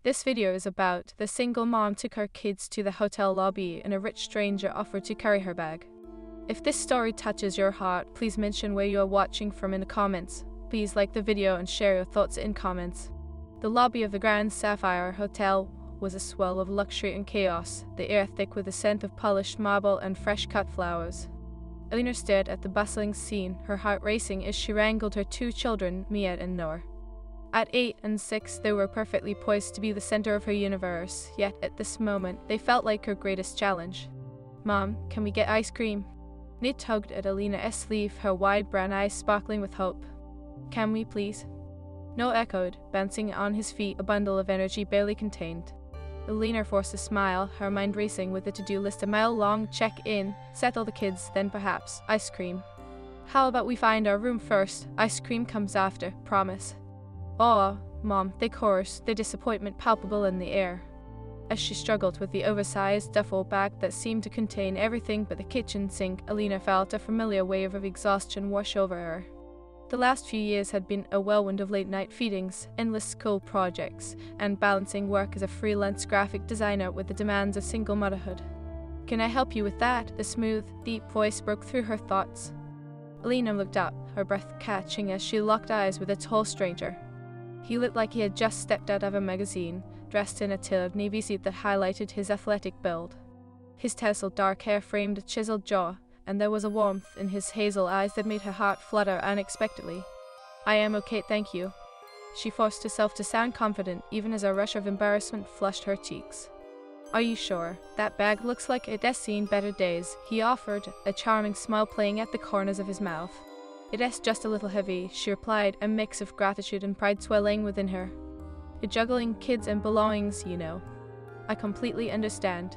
This video is about the single mom took her kids to the hotel lobby and a rich stranger offered to carry her bag. If this story touches your heart, please mention where you are watching from in the comments. Please like the video and share your thoughts in comments. The lobby of the Grand Sapphire Hotel was a swell of luxury and chaos, the air thick with the scent of polished marble and fresh-cut flowers. Alina stared at the bustling scene, her heart racing as she wrangled her two children, Mia and Noor. At 8 and 6, they were perfectly poised to be the center of her universe, yet at this moment, they felt like her greatest challenge. "Mom, can we get ice cream?" Nia tugged at Alina's sleeve, her wide brown eyes sparkling with hope. "Can we, please?" Noor echoed, bouncing on his feet, a bundle of energy barely contained. Alina forced a smile, her mind racing with the to-do list, a mile-long check-in, settle the kids, then perhaps ice cream. "How about we find our room first? Ice cream comes after, promise." "Oh, Mom," they chorused, their disappointment palpable in the air. As she struggled with the oversized duffel bag that seemed to contain everything but the kitchen sink, Alina felt a familiar wave of exhaustion wash over her. The last few years had been a whirlwind of late-night feedings, endless school projects, and balancing work as a freelance graphic designer with the demands of single motherhood. "Can I help you with that?" The smooth, deep voice broke through her thoughts. Alina looked up, her breath catching as she locked eyes with a tall stranger. He looked like he had just stepped out of a magazine, dressed in a tailored navy suit that highlighted his athletic build. His tousled dark hair framed a chiseled jaw, and there was a warmth in his hazel eyes that made her heart flutter unexpectedly. "I am okay, thank you." She forced herself to sound confident, even as a rush of embarrassment flushed her cheeks. "Are you sure? That bag looks like it has seen better days," he offered, a charming smile playing at the corners of his mouth. "It is just a little heavy," she replied, a mix of gratitude and pride swelling within her. "You're juggling kids and belongings, you know." "I completely understand."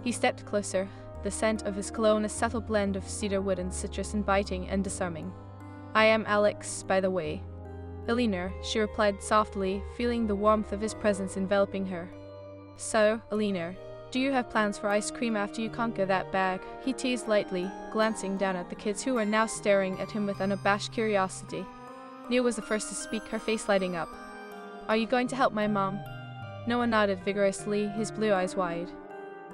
He stepped closer, the scent of his cologne a subtle blend of cedar wood and citrus, inviting and disarming. "I am Alex, by the way." "Alina," she replied softly, feeling the warmth of his presence enveloping her. "So, Alina, do you have plans for ice cream after you conquer that bag?" he teased lightly, glancing down at the kids who were now staring at him with unabashed curiosity. Nia was the first to speak, her face lighting up. "Are you going to help my mom?" Noah nodded vigorously, his blue eyes wide.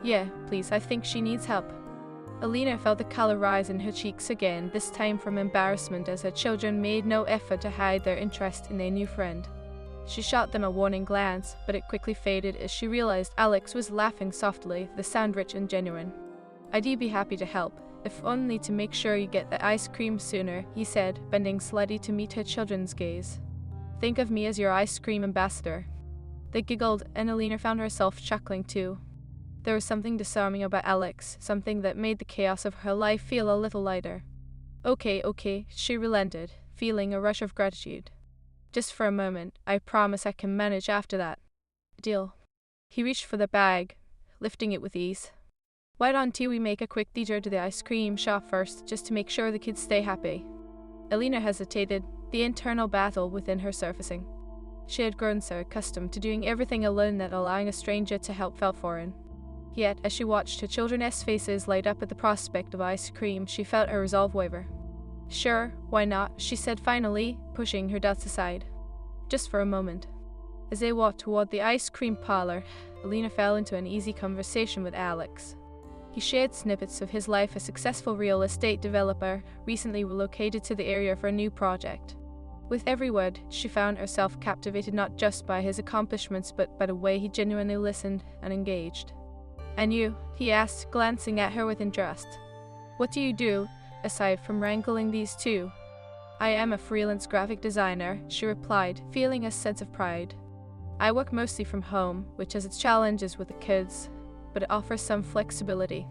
"Yeah, please, I think she needs help." Alina felt the color rise in her cheeks again, this time from embarrassment as her children made no effort to hide their interest in their new friend. She shot them a warning glance, but it quickly faded as she realized Alex was laughing softly, the sound rich and genuine. "I'd be happy to help, if only to make sure you get the ice cream sooner," he said, bending slightly to meet her children's gaze. "Think of me as your ice cream ambassador." They giggled, and Alina found herself chuckling too. There was something disarming about Alex, something that made the chaos of her life feel a little lighter. Okay, she relented, feeling a rush of gratitude. "Just for a moment, I promise I can manage after that." "Deal." He reached for the bag, lifting it with ease. "Why don't we make a quick detour to the ice cream shop first, just to make sure the kids stay happy?" Alina hesitated, the internal battle within her surfacing. She had grown so accustomed to doing everything alone that allowing a stranger to help felt foreign. Yet, as she watched her children's faces light up at the prospect of ice cream, she felt her resolve waver. "Sure, why not?" she said finally, pushing her doubts aside. "Just for a moment." As they walked toward the ice cream parlor, Alina fell into an easy conversation with Alex. He shared snippets of his life as a successful real estate developer, recently relocated to the area for a new project. With every word, she found herself captivated not just by his accomplishments but by the way he genuinely listened and engaged. "And you?" he asked, glancing at her with interest. "What do you do, aside from wrangling these two?" "I am a freelance graphic designer," she replied, feeling a sense of pride. "I work mostly from home, which has its challenges with the kids, but it offers some flexibility."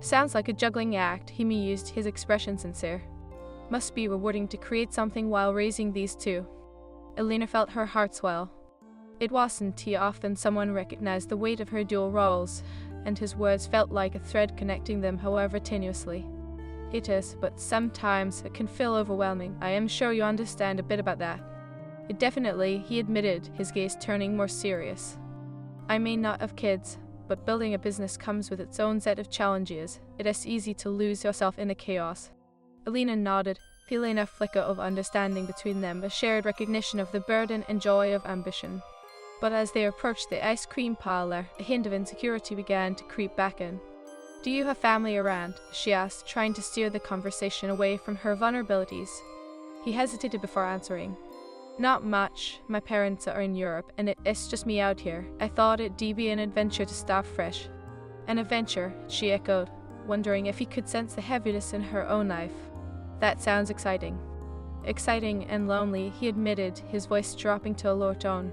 "Sounds like a juggling act," he mused, his expression sincere. "Must be rewarding to create something while raising these two." Alina felt her heart swell. It wasn't too often someone recognized the weight of her dual roles, and his words felt like a thread connecting them, however tenuously. "It is, but sometimes it can feel overwhelming. I am sure you understand a bit about that." "It definitely," he admitted, his gaze turning more serious. "I may not have kids, but building a business comes with its own set of challenges. It is easy to lose yourself in the chaos." Alina nodded, feeling a flicker of understanding between them, a shared recognition of the burden and joy of ambition. But as they approached the ice cream parlor, a hint of insecurity began to creep back in. "Do you have family around?" she asked, trying to steer the conversation away from her vulnerabilities. He hesitated before answering. "Not much. My parents are in Europe, and it's just me out here. I thought it'd be an adventure to start fresh." "An adventure," she echoed, wondering if he could sense the heaviness in her own life. "That sounds exciting." "Exciting and lonely," he admitted, his voice dropping to a lower tone.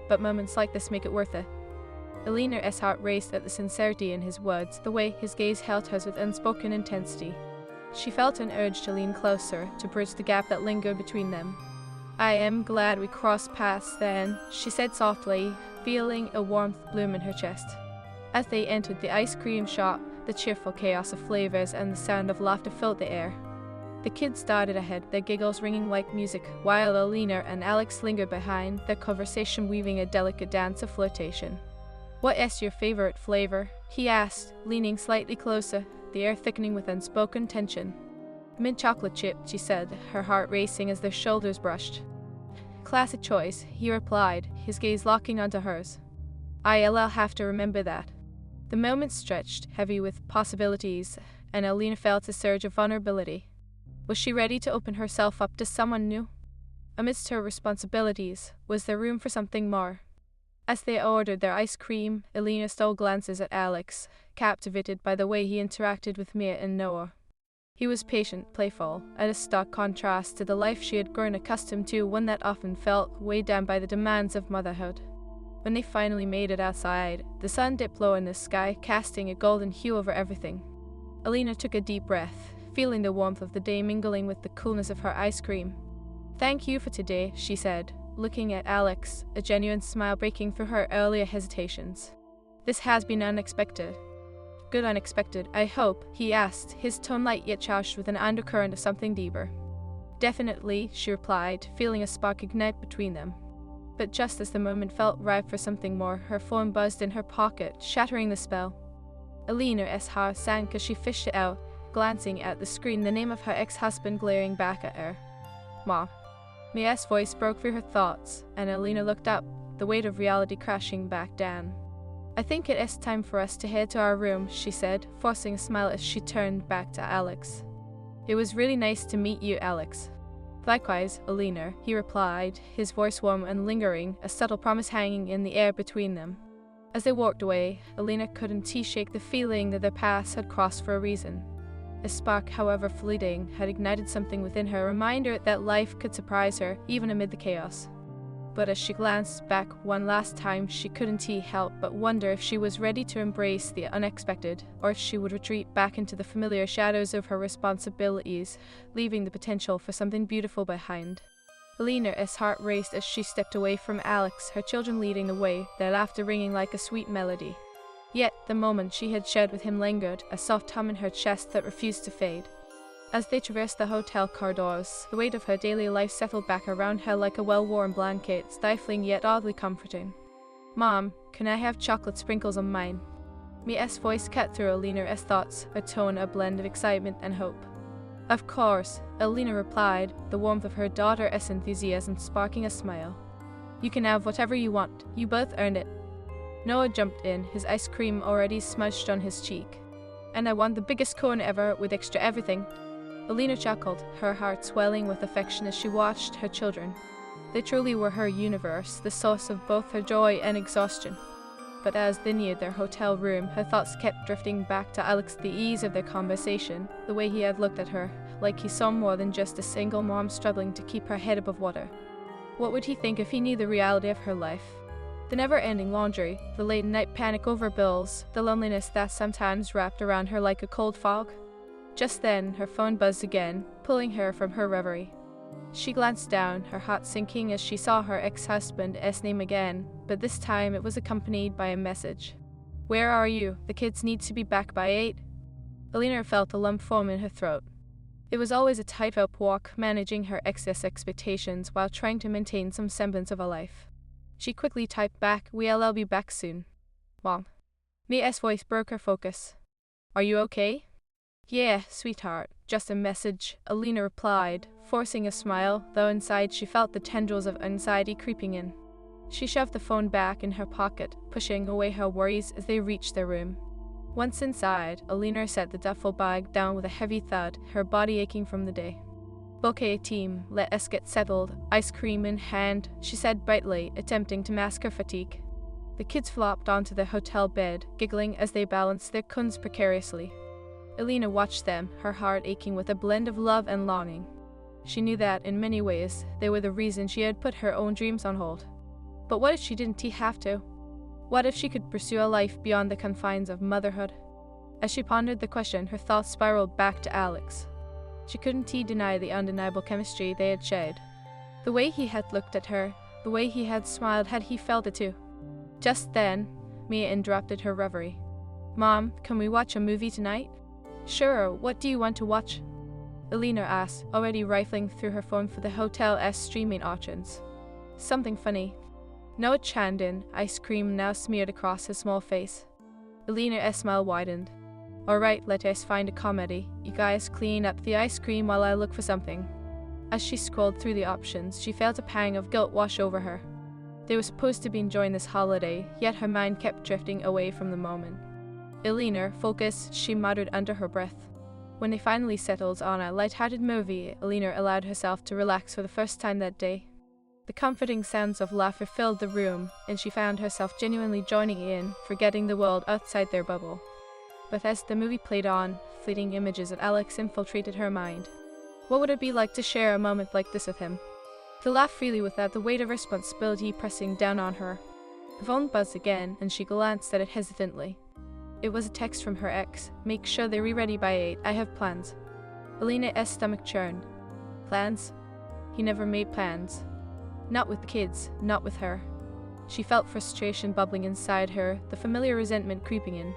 "But moments like this make it worth it." Eleanor's heart raced at the sincerity in his words, the way his gaze held hers with unspoken intensity. She felt an urge to lean closer, to bridge the gap that lingered between them. "I am glad we crossed paths then," she said softly, feeling a warmth bloom in her chest. As they entered the ice cream shop, the cheerful chaos of flavors and the sound of laughter filled the air. The kids darted ahead, their giggles ringing like music, while Alina and Alex lingered behind, their conversation weaving a delicate dance of flirtation. "What is your favorite flavor?" he asked, leaning slightly closer, the air thickening with unspoken tension. "Mint chocolate chip," she said, her heart racing as their shoulders brushed. "Classic choice," he replied, his gaze locking onto hers. "I'll have to remember that." The moment stretched, heavy with possibilities, and Alina felt a surge of vulnerability. Was she ready to open herself up to someone new? Amidst her responsibilities, was there room for something more? As they ordered their ice cream, Alina stole glances at Alex, captivated by the way he interacted with Mia and Noah. He was patient, playful, at a stark contrast to the life she had grown accustomed to, one that often felt weighed down by the demands of motherhood. When they finally made it outside, the sun dipped low in the sky, casting a golden hue over everything. Alina took a deep breath, feeling the warmth of the day mingling with the coolness of her ice cream. "Thank you for today," she said, looking at Alex, a genuine smile breaking through her earlier hesitations. "This has been unexpected." "Good unexpected, I hope?" he asked, his tone light yet charged with an undercurrent of something deeper. "Definitely," she replied, feeling a spark ignite between them. But just as the moment felt ripe for something more, her phone buzzed in her pocket, shattering the spell. Alina's heart sank as she fished it out, glancing at the screen, the name of her ex-husband glaring back at her. "Mom." Mia's voice broke through her thoughts, and Alina looked up, the weight of reality crashing back down. "I think it is time for us to head to our room," she said, forcing a smile as she turned back to Alex. "It was really nice to meet you, Alex." "Likewise, Alina," he replied, his voice warm and lingering, a subtle promise hanging in the air between them. As they walked away, Alina couldn't shake the feeling that their paths had crossed for a reason. A spark, however fleeting, had ignited something within her, a reminder that life could surprise her, even amid the chaos. But as she glanced back one last time, she couldn't help but wonder if she was ready to embrace the unexpected, or if she would retreat back into the familiar shadows of her responsibilities, leaving the potential for something beautiful behind. Alina's heart raced as she stepped away from Alex, her children leading the way, their laughter ringing like a sweet melody. Yet the moment she had shared with him lingered, a soft hum in her chest that refused to fade. As they traversed the hotel corridors, the weight of her daily life settled back around her like a well-worn blanket, stifling yet oddly comforting. "Mom, can I have chocolate sprinkles on mine?" Mia's voice cut through Alina's thoughts, her tone a blend of excitement and hope. "Of course," Alina replied, the warmth of her daughter's enthusiasm sparking a smile. "You can have whatever you want. You both earned it." Noah jumped in, his ice cream already smudged on his cheek. "And I want the biggest cone ever, with extra everything." Alina chuckled, her heart swelling with affection as she watched her children. They truly were her universe, the source of both her joy and exhaustion. But as they neared their hotel room, her thoughts kept drifting back to Alex, the ease of their conversation, the way he had looked at her, like he saw more than just a single mom struggling to keep her head above water. What would he think if he knew the reality of her life? The never-ending laundry, the late-night panic over bills, the loneliness that sometimes wrapped around her like a cold fog. Just then, her phone buzzed again, pulling her from her reverie. She glanced down, her heart sinking as she saw her ex-husband's name again, but this time it was accompanied by a message. "Where are you? The kids need to be back by 8. Alina felt a lump form in her throat. It was always a tightrope walk, managing her excess expectations while trying to maintain some semblance of a life. She quickly typed back, "I'll be back soon." "Mom." Mia's voice broke her focus. "Are you okay?" "Yeah, sweetheart, just a message," Alina replied, forcing a smile, though inside she felt the tendrils of anxiety creeping in. She shoved the phone back in her pocket, pushing away her worries as they reached their room. Once inside, Alina set the duffel bag down with a heavy thud, her body aching from the day. "Okay, team, let us get settled, ice cream in hand," she said brightly, attempting to mask her fatigue. The kids flopped onto their hotel bed, giggling as they balanced their cones precariously. Alina watched them, her heart aching with a blend of love and longing. She knew that, in many ways, they were the reason she had put her own dreams on hold. But what if she didn't have to? What if she could pursue a life beyond the confines of motherhood? As she pondered the question, her thoughts spiraled back to Alex. She couldn't deny the undeniable chemistry they had shared. The way he had looked at her, the way he had smiled, had he felt it too? Just then, Mia interrupted her reverie. "Mom, can we watch a movie tonight?" "Sure, what do you want to watch?" Alina asked, already rifling through her phone for the hotel's streaming options. "Something funny." Noah chimed in, ice cream now smeared across his small face. Alina's smile widened. "Alright, let us find a comedy. You guys clean up the ice cream while I look for something." As she scrolled through the options, she felt a pang of guilt wash over her. They were supposed to be enjoying this holiday, yet her mind kept drifting away from the moment. "Alina, focus," she muttered under her breath. When they finally settled on a light-hearted movie, Alina allowed herself to relax for the first time that day. The comforting sounds of laughter filled the room, and she found herself genuinely joining in, forgetting the world outside their bubble. But as the movie played on, fleeting images of Alex infiltrated her mind. What would it be like to share a moment like this with him? To laugh freely without the weight of responsibility pressing down on her. The phone buzzed again, and she glanced at it hesitantly. It was a text from her ex. "Make sure they're ready by 8, I have plans." Alina's stomach churned. Plans? He never made plans. Not with the kids, not with her. She felt frustration bubbling inside her, the familiar resentment creeping in.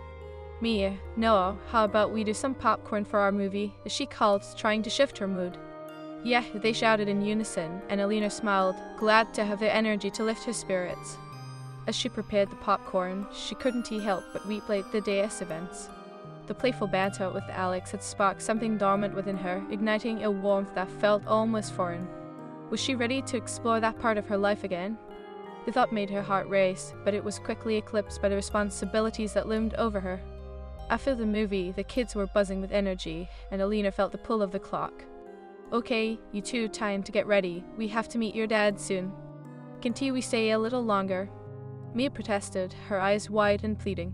"Mia, Noah, how about we do some popcorn for our movie?" she called, trying to shift her mood. "Yeah," they shouted in unison, and Alina smiled, glad to have the energy to lift her spirits. As she prepared the popcorn, she couldn't help but replay the day's events. The playful banter with Alex had sparked something dormant within her, igniting a warmth that felt almost foreign. Was she ready to explore that part of her life again? The thought made her heart race, but it was quickly eclipsed by the responsibilities that loomed over her. After the movie, the kids were buzzing with energy, and Alina felt the pull of the clock. "Okay, you two, time to get ready. We have to meet your dad soon. Can't we stay a little longer?" Mia protested, her eyes wide and pleading.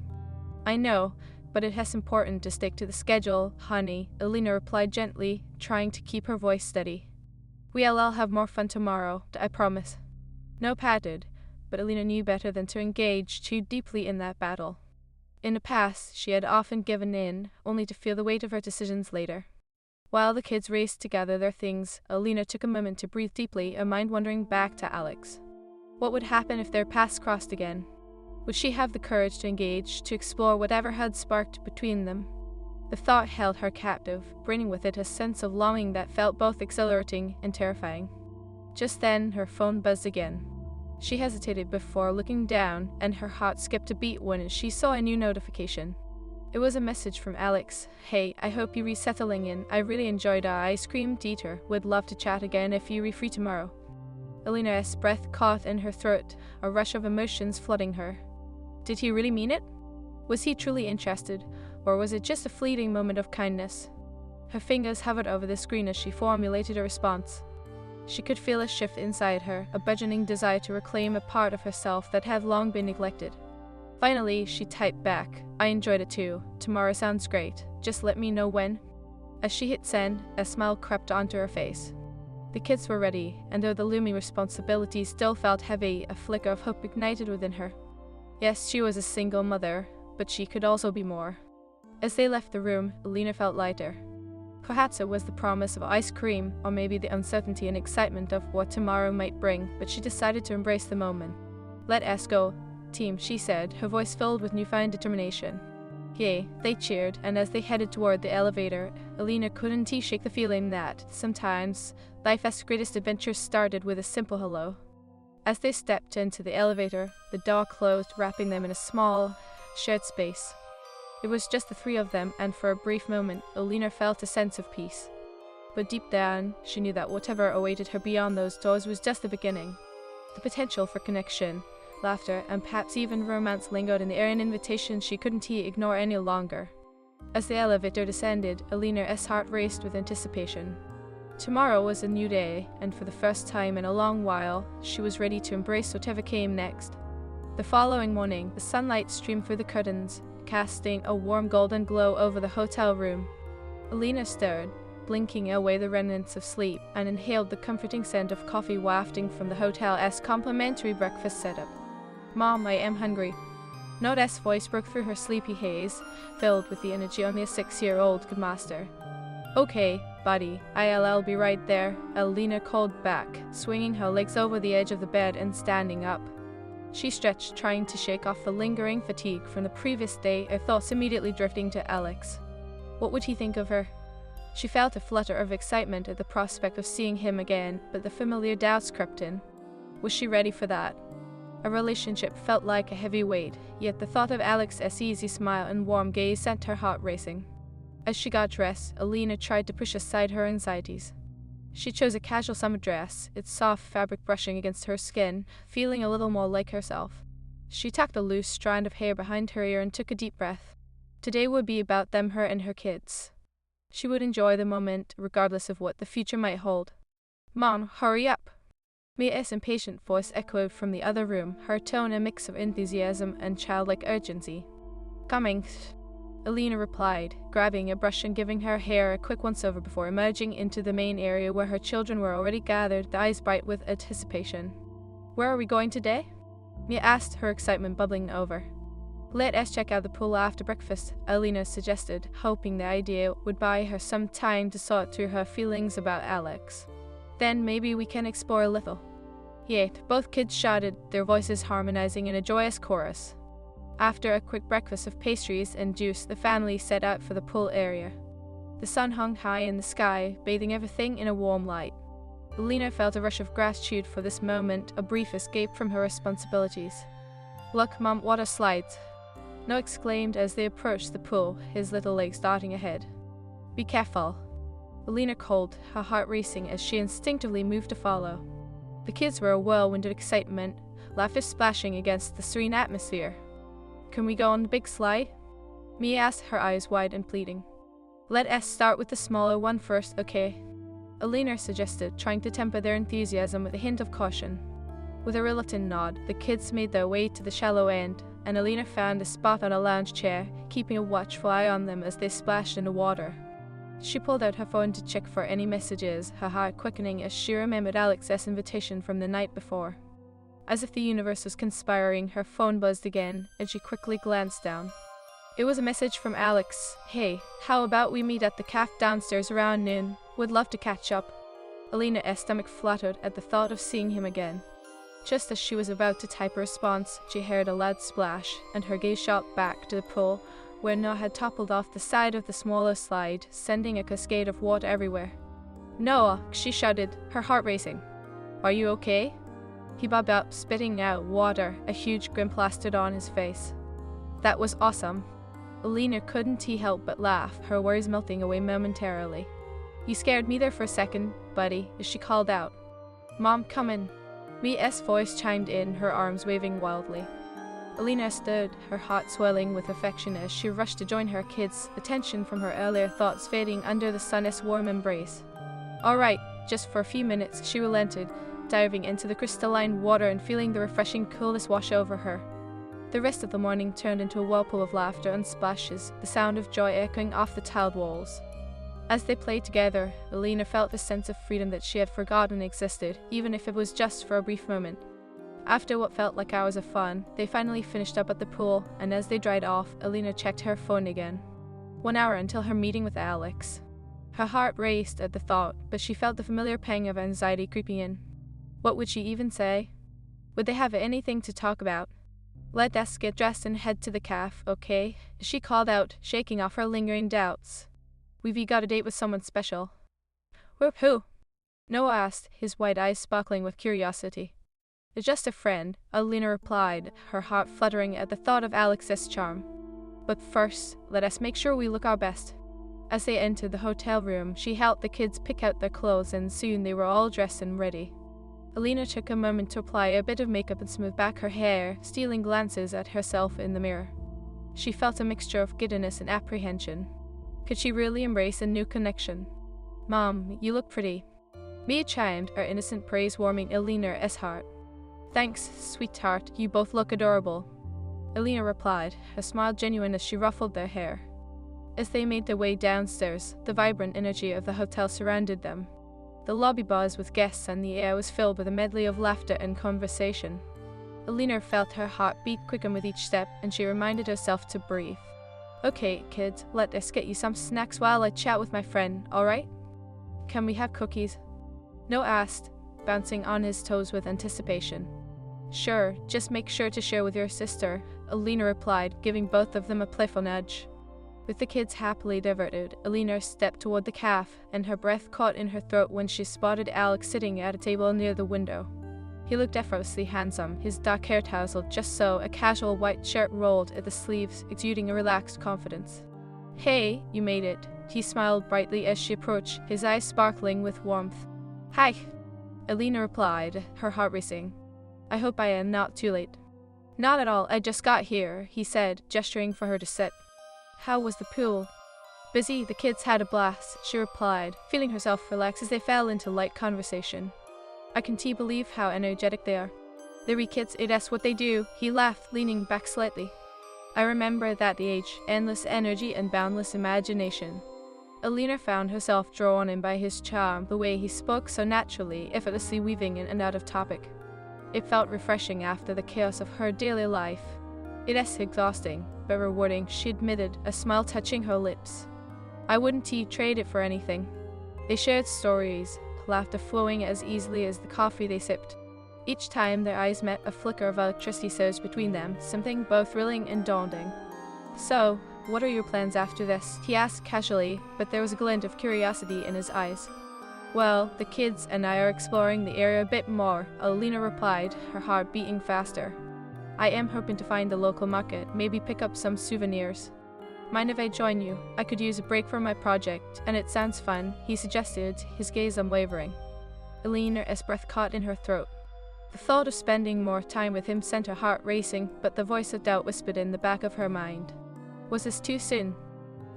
"I know, but it's important to stick to the schedule, honey," Alina replied gently, trying to keep her voice steady. "We'll all have more fun tomorrow, I promise." No patted, but Alina knew better than to engage too deeply in that battle. In the past, she had often given in, only to feel the weight of her decisions later. While the kids raced to gather their things, Alina took a moment to breathe deeply, her mind wandering back to Alex. What would happen if their paths crossed again? Would she have the courage to engage, to explore whatever had sparked between them? The thought held her captive, bringing with it a sense of longing that felt both exhilarating and terrifying. Just then, her phone buzzed again. She hesitated before looking down, and her heart skipped a beat when she saw a new notification. It was a message from Alex. "Hey, I hope you're resettling in. I really enjoyed our ice cream detour. Would love to chat again if you're free tomorrow." Alina's breath caught in her throat, a rush of emotions flooding her. Did he really mean it? Was he truly interested, or was it just a fleeting moment of kindness? Her fingers hovered over the screen as she formulated a response. She could feel a shift inside her, a burgeoning desire to reclaim a part of herself that had long been neglected. Finally, she typed back, "I enjoyed it too. Tomorrow sounds great. Just let me know when." As she hit send, a smile crept onto her face. The kids were ready, and though the looming responsibility still felt heavy, a flicker of hope ignited within her. Yes, she was a single mother, but she could also be more. As they left the room, Alina felt lighter. Perhaps it was the promise of ice cream, or maybe the uncertainty and excitement of what tomorrow might bring, but she decided to embrace the moment. "Let us go, team," she said, her voice filled with newfound determination. Yay, they cheered, and as they headed toward the elevator, Alina couldn't shake the feeling that, sometimes, life's greatest adventures started with a simple hello. As they stepped into the elevator, the door closed, wrapping them in a small, shared space. It was just the three of them, and for a brief moment, Alina felt a sense of peace. But deep down, she knew that whatever awaited her beyond those doors was just the beginning. The potential for connection, laughter, and perhaps even romance lingered in the air, an invitation she couldn't ignore any longer. As the elevator descended, Alina's heart raced with anticipation. Tomorrow was a new day, and for the first time in a long while, she was ready to embrace whatever came next. The following morning, the sunlight streamed through the curtains, casting a warm golden glow over the hotel room. Alina stirred, blinking away the remnants of sleep, and inhaled the comforting scent of coffee wafting from the hotel's complimentary breakfast setup. "Mom, I am hungry." Noda's voice broke through her sleepy haze, filled with the energy only a 6-year-old could master. "Okay, buddy, I'll be right there," Alina called back, swinging her legs over the edge of the bed and standing up. She stretched, trying to shake off the lingering fatigue from the previous day, her thoughts immediately drifting to Alex. What would he think of her? She felt a flutter of excitement at the prospect of seeing him again, but the familiar doubts crept in. Was she ready for that? A relationship felt like a heavy weight, yet the thought of Alex's easy smile and warm gaze sent her heart racing. As she got dressed, Alina tried to push aside her anxieties. She chose a casual summer dress, its soft fabric brushing against her skin, feeling a little more like herself. She tucked a loose strand of hair behind her ear and took a deep breath. Today would be about them, her and her kids. She would enjoy the moment, regardless of what the future might hold. "Mom, hurry up!" Mia's impatient voice echoed from the other room, her tone a mix of enthusiasm and childlike urgency. "Coming," Alina replied, grabbing a brush and giving her hair a quick once-over before emerging into the main area where her children were already gathered, their eyes bright with anticipation. "Where are we going today?" Mia asked, her excitement bubbling over. "Let us check out the pool after breakfast," Alina suggested, hoping the idea would buy her some time to sort through her feelings about Alex. "Then maybe we can explore a little." Yet, both kids shouted, their voices harmonizing in a joyous chorus. After a quick breakfast of pastries and juice, the family set out for the pool area. The sun hung high in the sky, bathing everything in a warm light. Alina felt a rush of gratitude for this moment, a brief escape from her responsibilities. "Look, Mom, water slides," Noah exclaimed as they approached the pool, his little legs darting ahead. "Be careful," Alina called, her heart racing as she instinctively moved to follow. The kids were a whirlwind of excitement, laughter splashing against the serene atmosphere. "Can we go on the big slide?" Mia asked, her eyes wide and pleading. "Let us start with the smaller one first, okay?" Alina suggested, trying to temper their enthusiasm with a hint of caution. With a reluctant nod, the kids made their way to the shallow end, and Alina found a spot on a lounge chair, keeping a watchful eye on them as they splashed in the water. She pulled out her phone to check for any messages, her heart quickening as she remembered Alex's invitation from the night before. As if the universe was conspiring, her phone buzzed again, and she quickly glanced down. It was a message from Alex. "Hey, how about we meet at the cafe downstairs around noon? Would love to catch up." Alina's stomach fluttered at the thought of seeing him again. Just as she was about to type a response, she heard a loud splash, and her gaze shot back to the pool, where Noah had toppled off the side of the smaller slide, sending a cascade of water everywhere. "Noah!" she shouted, her heart racing. "Are you okay?" He bobbed up, spitting out water, a huge grin plastered on his face. "That was awesome." Alina couldn't help but laugh, her worries melting away momentarily. "You scared me there for a second, buddy," as she called out. "Mom, come in." Mia's voice chimed in, her arms waving wildly. Alina stood, her heart swelling with affection as she rushed to join her kids, the tension from her earlier thoughts fading under the sun's warm embrace. "All right, just for a few minutes," she relented, diving into the crystalline water and feeling the refreshing coolness wash over her. The rest of the morning turned into a whirlpool of laughter and splashes, the sound of joy echoing off the tiled walls. As they played together, Alina felt a sense of freedom that she had forgotten existed, even if it was just for a brief moment. After what felt like hours of fun, they finally finished up at the pool, and as they dried off, Alina checked her phone again. 1 hour until her meeting with Alex. Her heart raced at the thought, but she felt the familiar pang of anxiety creeping in. What would she even say? Would they have anything to talk about? "Let us get dressed and head to the cafe, okay?" she called out, shaking off her lingering doubts. "We've got a date with someone special." "With who?" Noah asked, his wide eyes sparkling with curiosity. "Just a friend," Alina replied, her heart fluttering at the thought of Alex's charm. "But first, let us make sure we look our best." As they entered the hotel room, she helped the kids pick out their clothes, and soon they were all dressed and ready. Alina took a moment to apply a bit of makeup and smooth back her hair, stealing glances at herself in the mirror. She felt a mixture of giddiness and apprehension. Could she really embrace a new connection? "Mom, you look pretty," Mia chimed, her innocent praise warming Alina's heart. "Thanks, sweetheart, you both look adorable," Alina replied, her smile genuine as she ruffled their hair. As they made their way downstairs, the vibrant energy of the hotel surrounded them. The lobby buzzed with guests and the air was filled with a medley of laughter and conversation. Alina felt her heart beat quicken with each step, and she reminded herself to breathe. "Okay, kids, let us get you some snacks while I chat with my friend, alright? Can we have cookies?" Noah asked, bouncing on his toes with anticipation. "Sure, just make sure to share with your sister," Alina replied, giving both of them a playful nudge. With the kids happily diverted, Alina stepped toward the cafe, and her breath caught in her throat when she spotted Alex sitting at a table near the window. He looked effortlessly handsome, his dark hair tousled just so, a casual white shirt rolled at the sleeves, exuding a relaxed confidence. "Hey, you made it," he smiled brightly as she approached, his eyes sparkling with warmth. "Hi," Alina replied, her heart racing. "I hope I am not too late." "Not at all, I just got here," he said, gesturing for her to sit. "How was the pool?" "Busy, the kids had a blast," she replied, feeling herself relax as they fell into light conversation. "I can't believe how energetic they are. The wee kids, that's what they do," he laughed, leaning back slightly. "I remember that age, endless energy and boundless imagination." Alina found herself drawn in by his charm, the way he spoke so naturally, effortlessly weaving in and out of topic. It felt refreshing after the chaos of her daily life. "It is exhausting, but rewarding," she admitted, a smile touching her lips. "I wouldn't trade it for anything." They shared stories, laughter flowing as easily as the coffee they sipped. Each time their eyes met, a flicker of electricity surged between them, something both thrilling and daunting. "So, what are your plans after this?" he asked casually, but there was a glint of curiosity in his eyes. "Well, the kids and I are exploring the area a bit more," Alina replied, her heart beating faster. "I am hoping to find a local market, maybe pick up some souvenirs." "Mind if I join you? I could use a break from my project, and it sounds fun," he suggested, his gaze unwavering. Alina's breath caught in her throat. The thought of spending more time with him sent her heart racing, but the voice of doubt whispered in the back of her mind. Was this too soon?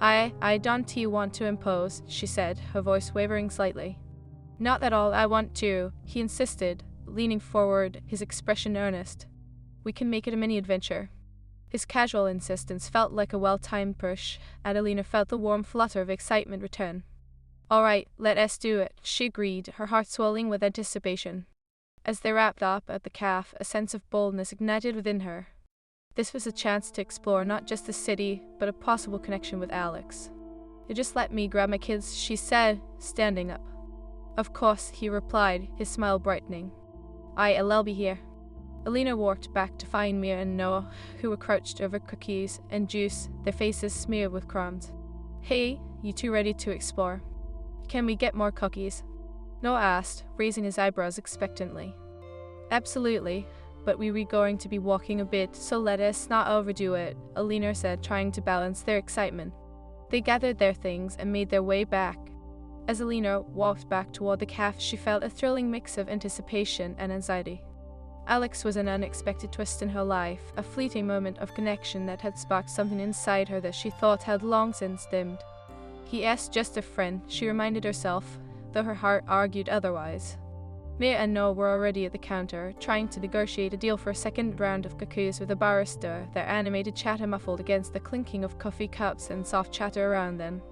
I don't want to impose," she said, her voice wavering slightly. "Not at all, I want to," he insisted, leaning forward, his expression earnest. "We can make it a mini-adventure." His casual insistence felt like a well-timed push, and Alina felt the warm flutter of excitement return. "All right, let us do it," she agreed, her heart swelling with anticipation. As they wrapped up at the cafe, a sense of boldness ignited within her. This was a chance to explore not just the city, but a possible connection with Alex. "You just let me grab my kids," she said, standing up. "Of course," he replied, his smile brightening. "I'll be here." Alina walked back to find Mia and Noah, who were crouched over cookies and juice, their faces smeared with crumbs. "Hey, you two ready to explore? Can we get more cookies?" Noah asked, raising his eyebrows expectantly. "Absolutely, but we were going to be walking a bit, so let us not overdo it," Alina said, trying to balance their excitement. They gathered their things and made their way back. As Alina walked back toward the cafe, she felt a thrilling mix of anticipation and anxiety. Alex was an unexpected twist in her life, a fleeting moment of connection that had sparked something inside her that she thought had long since dimmed. He is just a friend, she reminded herself, though her heart argued otherwise. Mia and Noah were already at the counter, trying to negotiate a deal for a second round of cookies with a barista, their animated chatter muffled against the clinking of coffee cups and soft chatter around them.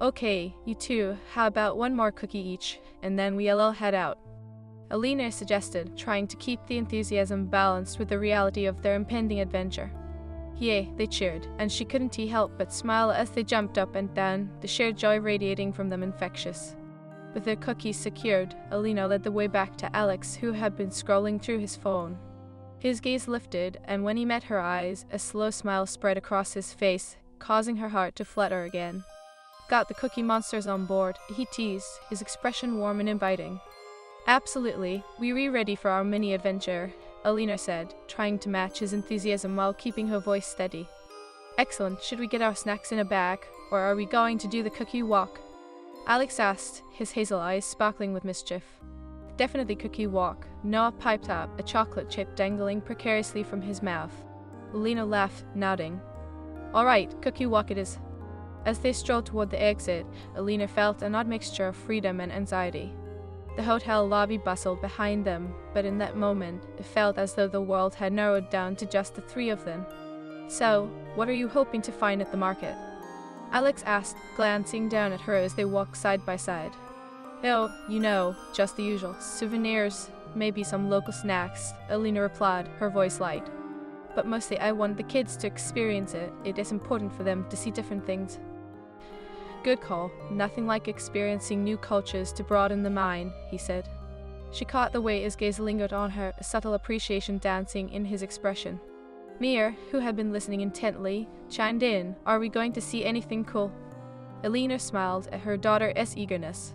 "Okay, you two, how about one more cookie each, and then we'll all head out?" Alina suggested, trying to keep the enthusiasm balanced with the reality of their impending adventure. "Yay," they cheered, and she couldn't help but smile as they jumped up and down, the shared joy radiating from them infectious. With their cookies secured, Alina led the way back to Alex, who had been scrolling through his phone. His gaze lifted, and when he met her eyes, a slow smile spread across his face, causing her heart to flutter again. "Got the Cookie Monsters on board," he teased, his expression warm and inviting. "Absolutely, we're ready for our mini-adventure," Alina said, trying to match his enthusiasm while keeping her voice steady. "Excellent, should we get our snacks in a bag, or are we going to do the cookie walk?" Alex asked, his hazel eyes sparkling with mischief. Definitely Cookie Walk, Noah piped up, a chocolate chip dangling precariously from his mouth. Alina laughed, nodding. All right, Cookie Walk it is. As they strolled toward the exit, Alina felt an odd mixture of freedom and anxiety. The hotel lobby bustled behind them, but in that moment, it felt as though the world had narrowed down to just the three of them. So, what are you hoping to find at the market? Alex asked, glancing down at her as they walked side by side. Oh, you know, just the usual. Souvenirs, maybe some local snacks, Alina replied, her voice light. But mostly I want the kids to experience it. It is important for them to see different things. Good call. Nothing like experiencing new cultures to broaden the mind, he said. She caught the way his gaze lingered on her, a subtle appreciation dancing in his expression. Mir, who had been listening intently, chimed in, Are we going to see anything cool? Alina smiled at her daughter's eagerness.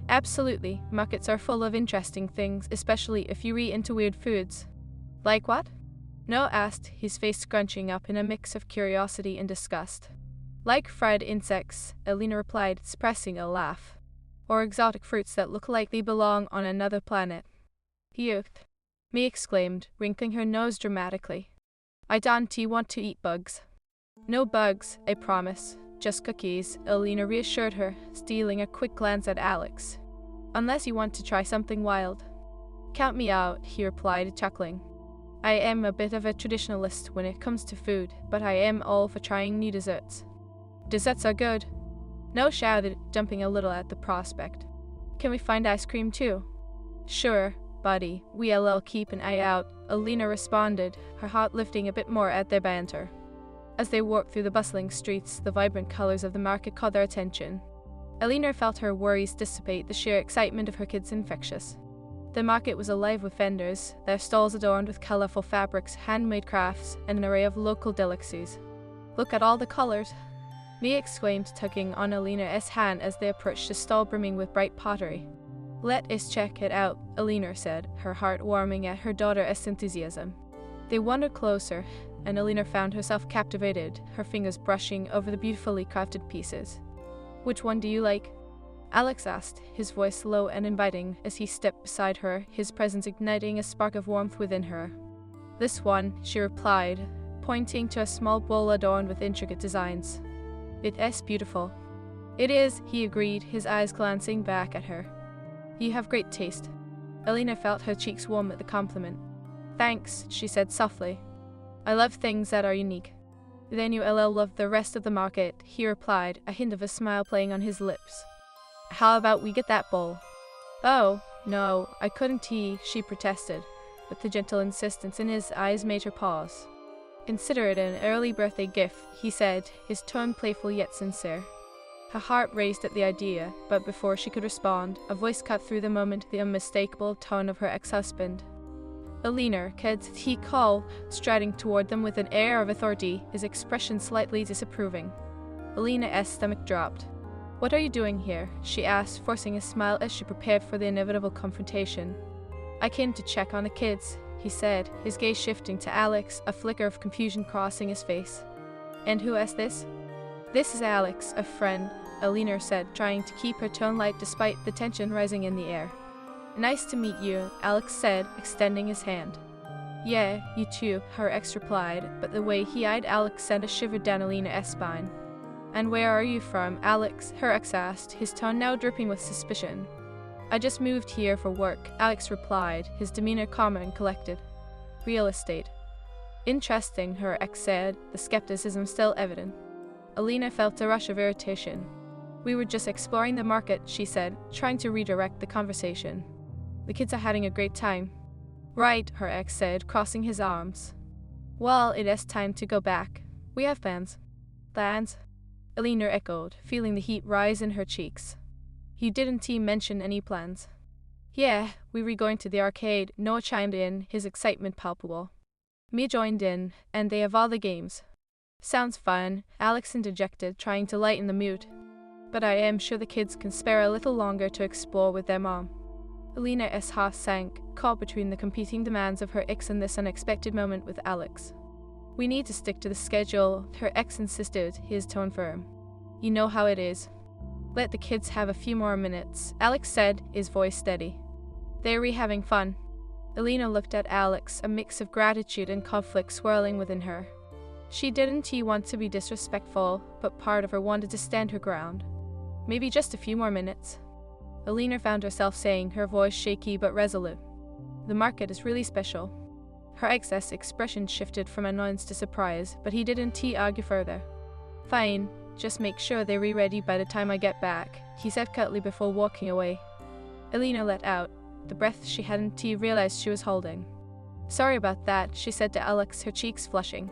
Absolutely, markets are full of interesting things, especially if you're into weird foods. Like what? Noah asked, his face scrunching up in a mix of curiosity and disgust. Like fried insects, Alina replied, suppressing a laugh. Or exotic fruits that look like they belong on another planet. Youth, Mia exclaimed, wrinkling her nose dramatically. I don't want to eat bugs. No bugs, I promise. Just cookies, Alina reassured her, stealing a quick glance at Alex. Unless you want to try something wild. Count me out, he replied, chuckling. I am a bit of a traditionalist when it comes to food, but I am all for trying new desserts. Desserts are good. Noah shouted, jumping a little at the prospect. Can we find ice cream too? Sure, buddy, we'll keep an eye out, Alina responded, her heart lifting a bit more at their banter. As they walked through the bustling streets, the vibrant colors of the market caught their attention. Alina felt her worries dissipate, the sheer excitement of her kids infectious. The market was alive with vendors, their stalls adorned with colorful fabrics, handmade crafts, and an array of local delicacies. Look at all the colors, Mia exclaimed, tugging on Alina's hand as they approached a stall brimming with bright pottery. Let us check it out, Alina said, her heart warming at her daughter's enthusiasm. They wandered closer, and Alina found herself captivated, her fingers brushing over the beautifully crafted pieces. Which one do you like? Alex asked, his voice low and inviting as he stepped beside her, his presence igniting a spark of warmth within her. This one, she replied, pointing to a small bowl adorned with intricate designs. It is beautiful. It is, he agreed, his eyes glancing back at her. You have great taste. Alina felt her cheeks warm at the compliment. Thanks, she said softly. I love things that are unique. Then you will love the rest of the market, he replied, a hint of a smile playing on his lips. How about we get that bowl? Oh, no, I couldn't she protested, but the gentle insistence in his eyes made her pause. Consider it an early birthday gift, he said, his tone playful yet sincere. Her heart raced at the idea, but before she could respond, a voice cut through the moment the unmistakable tone of her ex-husband. Alina, kids, he called, striding toward them with an air of authority, his expression slightly disapproving. Alina's stomach dropped. What are you doing here? She asked, forcing a smile as she prepared for the inevitable confrontation. I came to check on the kids, he said, his gaze shifting to Alex, a flicker of confusion crossing his face. And who is this? This is Alex, a friend, Alina said, trying to keep her tone light despite the tension rising in the air. Nice to meet you, Alex said, extending his hand. Yeah, you too, her ex replied, but the way he eyed Alex sent a shiver down Alina's spine. And where are you from, Alex? Her ex asked, his tone now dripping with suspicion. I just moved here for work, Alex replied, his demeanor calm and collected. Real estate. Interesting, her ex said, the skepticism still evident. Alina felt a rush of irritation. We were just exploring the market, she said, trying to redirect the conversation. The kids are having a great time. Right, her ex said, crossing his arms. Well, it is time to go back. We have plans. Plans? Alina echoed, feeling the heat rise in her cheeks. You didn't mention any plans. Yeah, we were going to the arcade, Noah chimed in, his excitement palpable. Mia joined in, and they have all the games. Sounds fun, Alex interjected, trying to lighten the mood. But I am sure the kids can spare a little longer to explore with their mom. Alina's heart sank, caught between the competing demands of her ex in this unexpected moment with Alex. We need to stick to the schedule, her ex insisted, his tone firm. You know how it is. Let the kids have a few more minutes, Alex said, his voice steady. They were having fun. Alina looked at Alex, a mix of gratitude and conflict swirling within her. She didn't want to be disrespectful, but part of her wanted to stand her ground. Maybe just a few more minutes. Alina found herself saying, her voice shaky but resolute. The market is really special. Her excess expression shifted from annoyance to surprise, but he didn't argue further. Fine, just make sure they're ready by the time I get back, he said curtly before walking away. Alina let out the breath she hadn't realized she was holding. Sorry about that, she said to Alex, her cheeks flushing.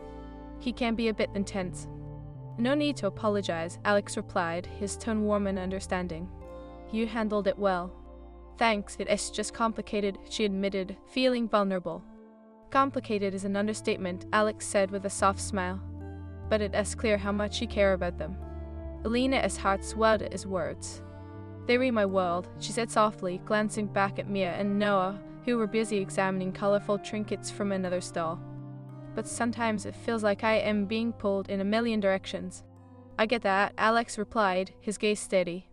He can be a bit intense. No need to apologize, Alex replied, his tone warm and understanding. You handled it well. Thanks, it's just complicated, she admitted, feeling vulnerable. Complicated is an understatement, Alex said with a soft smile. But it is clear how much you care about them. Alina's heart swelled at his words. They were my world, she said softly, glancing back at Mia and Noah, who were busy examining colorful trinkets from another stall. But sometimes it feels like I am being pulled in a million directions. I get that, Alex replied, his gaze steady.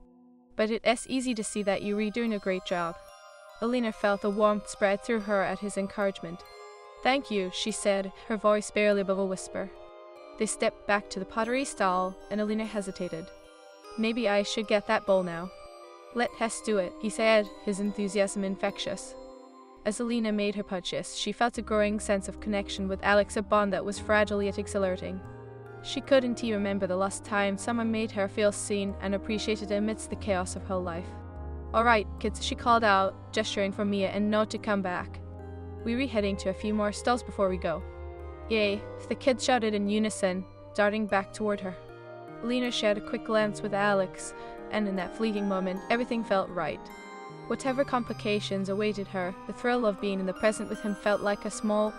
But it's easy to see that you were doing a great job. Alina felt a warmth spread through her at his encouragement. Thank you, she said, her voice barely above a whisper. They stepped back to the pottery stall, and Alina hesitated. Maybe I should get that bowl now. Let Hess do it, he said, his enthusiasm infectious. As Alina made her purchase, she felt a growing sense of connection with Alex, a bond that was fragile yet exhilarating. She couldn't remember the last time someone made her feel seen and appreciated amidst the chaos of her life. All right, kids, she called out, gesturing for Mia and Noah to come back. We were heading to a few more stalls before we go. Yay, the kids shouted in unison, darting back toward her. Alina shared a quick glance with Alex, and in that fleeting moment, everything felt right. Whatever complications awaited her, the thrill of being in the present with him felt like a small,